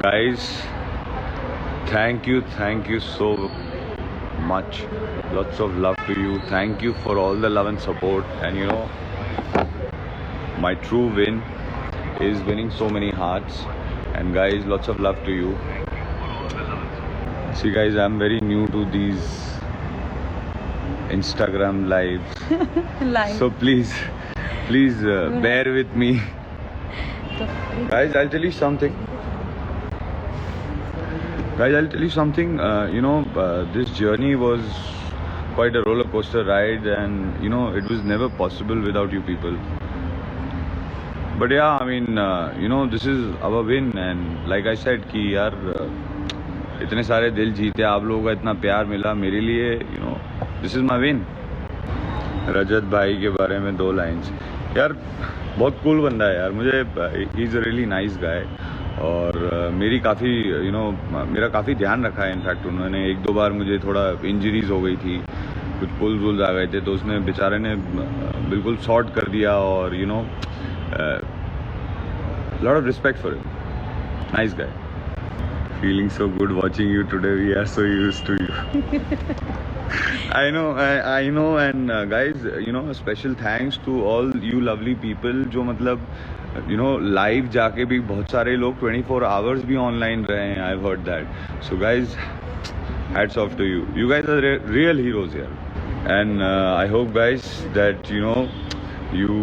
Guys, thank you so much. Lots of love to you. Thank you for all the love and support. And you know, my true win is winning so many hearts. And guys, lots of love to you. See guys, I'm very new to these Instagram lives. So please bear with me. Guys, I'll tell you something. This journey was quite a roller coaster ride, and you know, it was never possible without you people. But yeah, I mean, this is our win, and like I said कि यार इतने सारे दिल जीते, आप लोगों का इतना प्यार मिला मेरे लिए, you know, this is my win. रजत भाई के बारे में 2 लाइन्स. यार बहुत कूल बंदा है यार, मुझे he is a really nice guy. और मेरी काफ़ी मेरा काफ़ी ध्यान रखा है. इनफैक्ट उन्होंने 1-2 बार मुझे थोड़ा इंजरीज हो गई थी, कुछ पुल्स वुल्स आ गए थे, तो उसने बेचारे ने बिल्कुल सॉर्ट कर दिया. और you know, lot of respect for him. Nice guy. Feeling so good watching you today. We are so used to you. I know, and guys, you know, special thanks to all you lovely people जो मतलब you know live जाके भी बहुत सारे लोग 24 hours भी online रहे हैं. I've heard that. So guys, hats off to you. You guys are real heroes here. And I hope guys that you know you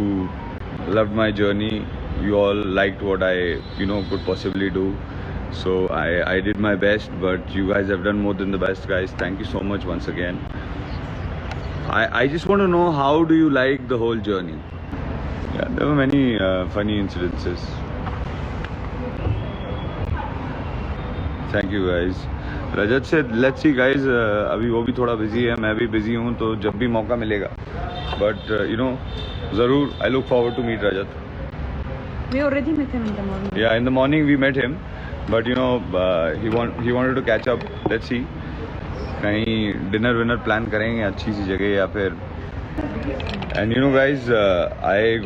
loved my journey. You all liked what I could possibly do. So I did my best, but you guys have done more than the best, guys. Thank you so much once again. I just want to know, how do you like the whole journey? Yeah, there were many funny incidences. Thank you guys. Rajat said, let's see guys, अभी वो भी थोड़ा busy है, मैं भी busy हूँ, तो जब भी मौका मिलेगा. But you know, ज़रूर, I look forward to meet Rajat. We already met him in the morning. Yeah, in the morning we met him. But you know, he wanted to catch up. Let's see. कहीं dinner plan करेंगे अच्छी सी जगह या फिर. And you know guys, I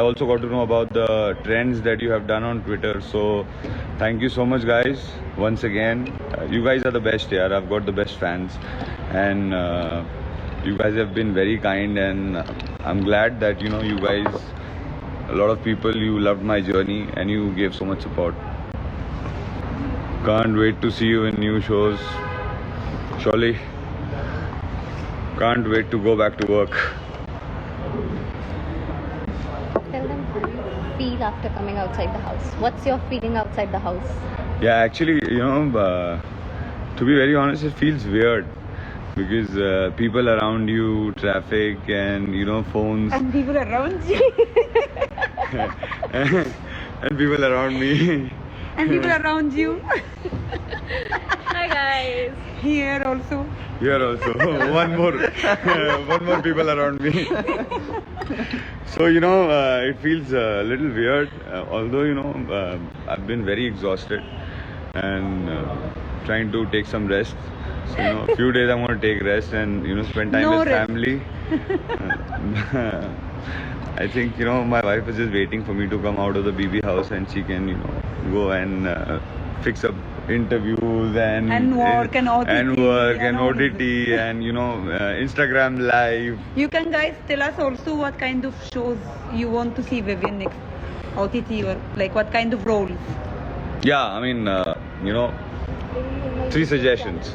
also got to know about the trends that you have done on Twitter. So thank you so much guys once again. You guys are the best here. I've got the best fans, and you guys have been very kind, and I'm glad that you know you guys, a lot of people, you loved my journey and you gave so much support. Can't wait to see you in new shows. Surely. Can't wait to go back to work. Tell them how you feel after coming outside the house. What's your feeling outside the house? Yeah, actually, you know, to be very honest, it feels weird. Because people around you, traffic, and you know, phones. And people around you. And people around me. And people around you. Hi guys. Here also. One more people around me. So you know, it feels a little weird. Although you know, I've been very exhausted and trying to take some rest. So you know, a few days I'm going to take rest and you know spend time with family. I think you know my wife is just waiting for me to come out of the BB house and she can you know go and fix up interviews and work and OTT and OTT and you know Instagram live. You can guys tell us also what kind of shows you want to see Vivian next, OTT or like what kind of roles. Yeah, I mean you know, 3 suggestions.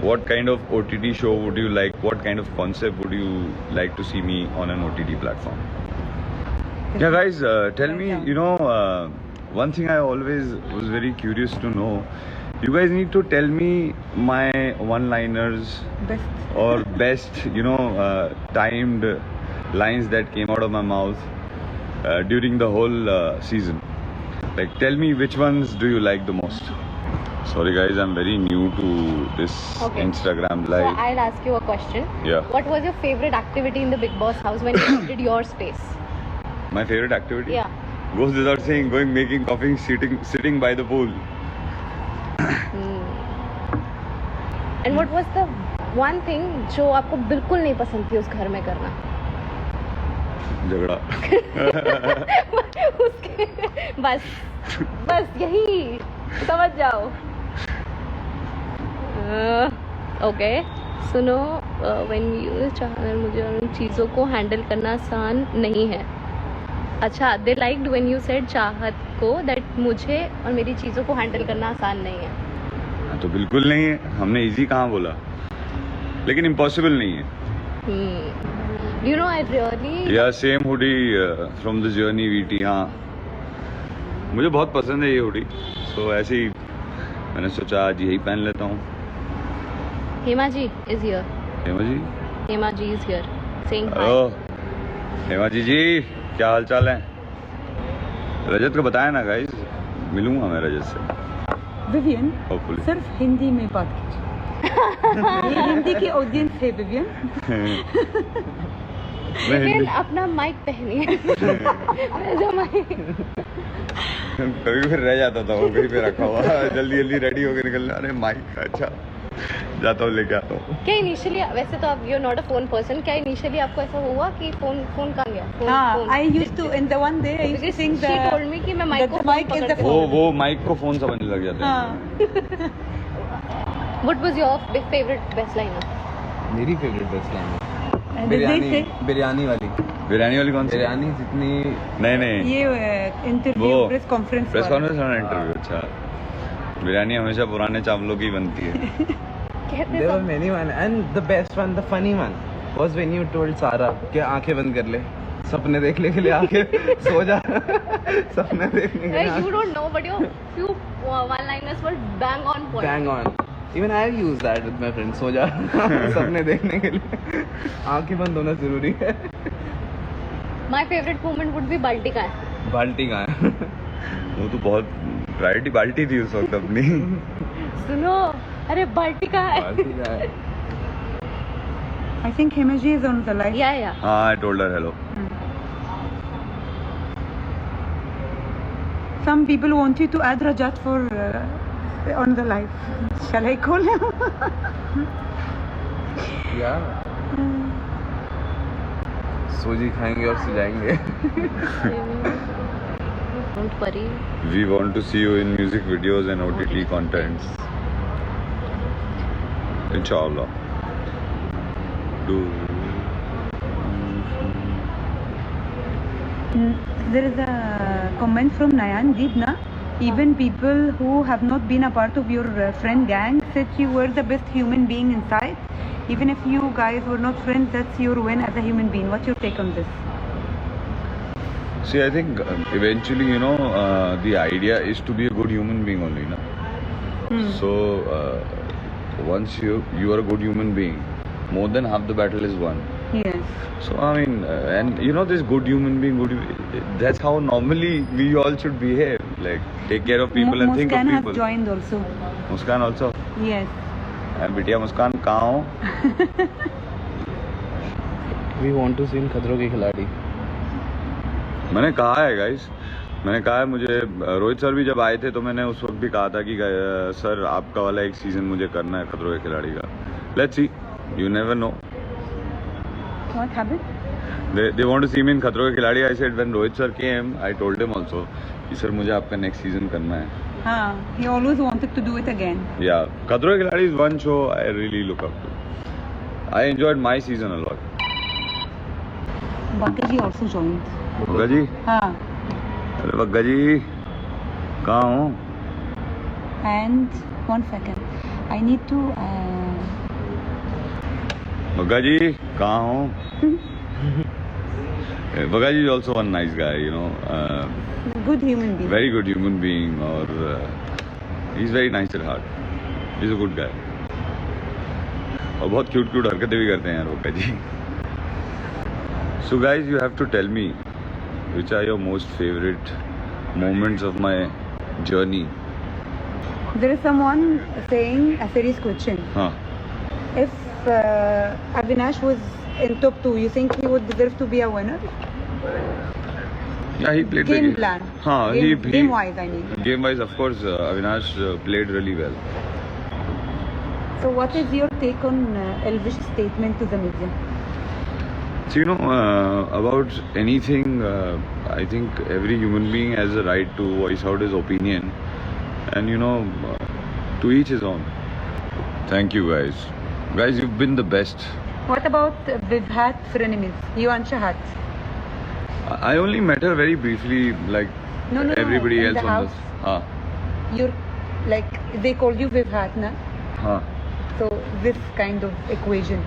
What kind of OTT show would you like? What kind of concept would you like to see me on an OTT platform? Yeah, guys, tell me, you know, one thing I always was very curious to know. You guys need to tell me my one-liners or best, you know, timed lines that came out of my mouth during the whole season. Like, tell me which ones do you like the most? Sorry guys, I'm very new to this Instagram live. So I'll ask you a question. Yeah. What was your favorite activity in the Big Boss house when you did your space? My favorite activity? Yeah. Goes without saying, going making coffee, sitting by the pool. And what was the one thing जो आपको बिल्कुल नहीं पसंद थी उस घर में करना? झगड़ा उसके बस बस यही समझ जाओ. ओके सुनो, व्हेन यू चाहना मुझे उन चीज़ों को हैंडल करना आसान नहीं है. अच्छा, दे लाइक्ड व्हेन यू सेड चाहत को दैट मुझे और मेरी चीज़ों को हैंडल करना आसान नहीं है. हाँ, तो बिल्कुल नहीं है. हमने इजी कहाँ बोला, लेकिन इम्पॉसिबल नहीं है. यू नो आई रियली या same hoodie from the journey VT. हाँ, मुझे बहुत पसंद है ये हुडी, सो ऐसे ही मैंने सोचा आज यही पहन लेता हूँ. Hema ji is here. Hema ji, Hema ji is here saying hello Hema ji, क्या हाल चाल है? रजत को बताया ना गाइस, मिलूंगा मैं रजत से विवियन होपफुली. सिर्फ हिंदी में बात कीजिए. ये हिंदी की ऑडियंस है विवियन. मैं हाय. हिंदी अपना माइक पहनिए. मेरा माइक. कभी फिर रह जाता था वो कहीं पे रखा हुआ, जल्दी जल्दी रेडी होकर निकलना. अरे माइक, अच्छा जाता हूँ लेके आता हूँ. क्या इनिशियली, वैसे तो आप you are not a phone person, क्या इनिशियली आपको ऐसा हुआ कि फोन कहाँ गया? हाँ, I used to in the one day I used to think she told me कि मैं माइक को the mic is the वो माइक को फोन समझने लग जाते हैं. हाँ. What was your favorite best liner? मेरी फेवरेट बेस्ट लाइन है And did they say biryani वाली. बिरयानी वाली कौन सी? बिरयानी जितनी नहीं ये इंटरव्यू वो प्रेस कॉन्फ्रेंस प्रेस कॉन्फ्रेंस और इंटरव्यू. अच्छा, बिरयानी हमेशा पुराने चावलों की बनती है. कहते there were सब many one and the best one, the funny one was when you told Sara कि आंखें बंद कर ले, सपने देखने के लिए आंखें सो जा. सपने देखने के लिए you don't know but your few one liners were bang on point. bang on. Even I have used that with my friends. सो जा सपने देखने के लिए आंखें बंद होना जरूरी है. My favorite moment would be बाल्टी का है. बाल्टी कहाँ है? वो तो बहुत प्रायोरिटी बाल्टी थी उस वक्त अपनी. सुनो, अरे बाल्टी का है. बाल्टी कहाँ है? I think Himaji is on the line. या हाँ, I told her hello. Some people want you to add Rajat for on the live. Shall I call him? Yeah. सूजी खाएंगे और सो जाएंगे. Don't worry. We want to see you in music videos and OTT contents. Inshallah. There is a comment from Nayan Deepna. Even people who have not been a part of your friend gang said you were the best human being inside. Even if you guys were not friends, that's your win as a human being. What's your take on this? See, I think eventually, you know, the idea is to be a good human being only, na? So, once you are a good human being, more than half the battle is won. Yes. So, I mean, and you know, this good human being, that's how normally we all should behave. Like, take care of people and think of Muskan has people. joined also. Muskan also. Yes. And बिटिया मुस्कान कहाँ हो? We want to see in खतरों के खिलाड़ी. मैंने कहा है guys, मैंने कहा है, मुझे रोहित सर भी जब आए थे तो मैंने उस वक्त भी कहा था कि सर आपका वाला एक सीजन मुझे करना है खतरों के खिलाड़ी का. Let's see, you never know. What happened? They want to see me in खतरों के खिलाड़ी. I said when Rohit sir came, I told him also कि सर मुझे आपका नेक्स्ट सीजन करना है. हाँ, he always wanted to do it again. Yeah, खतरों के खिलाड़ी is one show I really look up to. I enjoyed my season a lot. Bhagya ji also joined. Bagga जी, हाँ. अरे बग्गा जी कहाँ हो? And 1 second. I need to. Bagga जी कहाँ हो? बग्गा जी is also one nice guy, you know. Good human being. Very good human being, or he's very nice at heart. He's a good guy. और बहुत cute cute हरकतें भी करते हैं यार बग्गा जी. So guys, you have to tell me which are your most favorite moments of my journey. There is someone saying a serious question. हाँ. If Avinash was in top 2, you think he would deserve to be a winner? Yeah, he played the Game game. plan. हाँ, Game wise, I mean. Game wise, of course, Avinash played really well. So what is your take on Elvish's statement to the media? So you know, about anything, I think every human being has a right to voice out his opinion, and you know, to each his own. Thank you guys. Guys, you've been the best. What about Vibhat frenemies? You and Shahat? I only met her very briefly, like No, everybody in else the on house. this. You're like they called you Vibhat, na? So this kind of equation.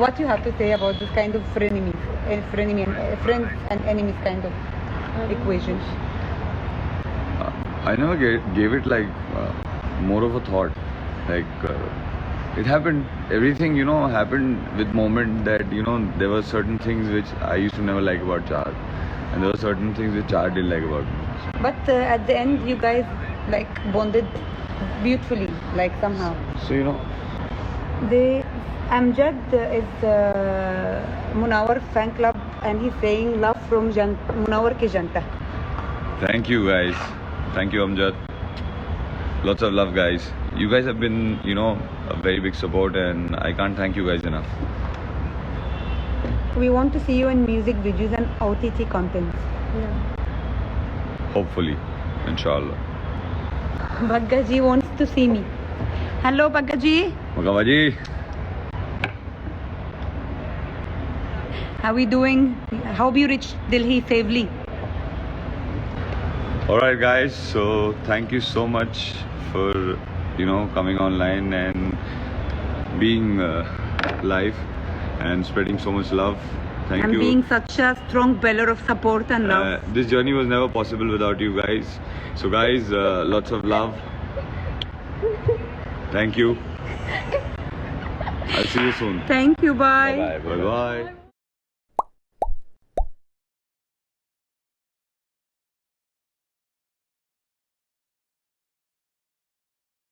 What you have to say about this kind of friends and enemies kind of equation? I never gave it like more of a thought. Like it happened. Everything you know happened with moment. That you know there were certain things which I used to never like about Char, and there were certain things which Char didn't like about me. But at the end, you guys like bonded beautifully, like somehow. So you know, Amjad is Munawar fan club, and he's saying love from Munawar ki Janta. thank you guys. Thank you Amjad. Lots of love, guys. You guys have been, you know, a very big support, and I can't thank you guys enough. We want to see you in music videos and OTT content. Hopefully, inshallah. Bhagga ji wants to see me. Hello Bhagga ji. Magawaji. How we doing? Hope you reached Delhi safely. Alright guys, so thank you so much for, you know, coming online and being live and spreading so much love. Thank And you. being such a strong pillar of support and love. This journey was never possible without you guys. So guys, lots of love. Thank you. I'll see you soon. Thank you. Bye. Bye bye.